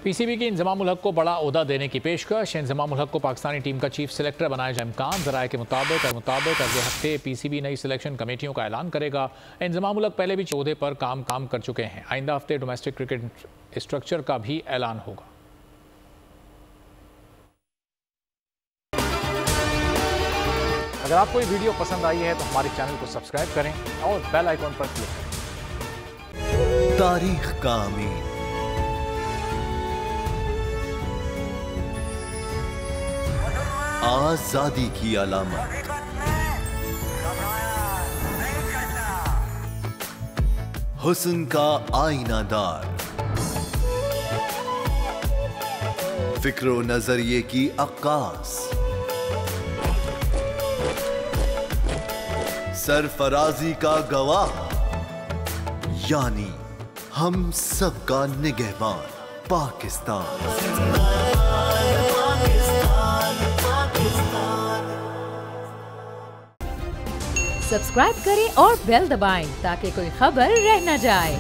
PCB की इंजमामुल हक को बड़ा ओहदा देने की पेशकश। इंजमामुल हक को पाकिस्तानी टीम का चीफ सेलेक्टर बनाए जाए इम्कान। ज़राए के मुताबिक अगले हफ्ते पीसीबी नई सिलेक्शन कमेटियों का ऐलान करेगा। इंजमामुल हक पहले भी ओहदे पर काम कर चुके हैं। आइंदा हफ्ते डोमेस्टिक क्रिकेट स्ट्रक्चर का भी ऐलान होगा। अगर आपको ये वीडियो पसंद आई है तो हमारे चैनल को सब्सक्राइब करें और बेल आइकॉन पर क्लिक करें। तारीख का अमीन, आजादी की अलामत, हुस्न का आईनादार, फिक्र नजरिए की अक्कास, सरफराजी का गवाह, यानी हम सबका निगहबान पाकिस्तान। सब्सक्राइब करें और बेल दबाएं ताकि कोई खबर रह न जाए।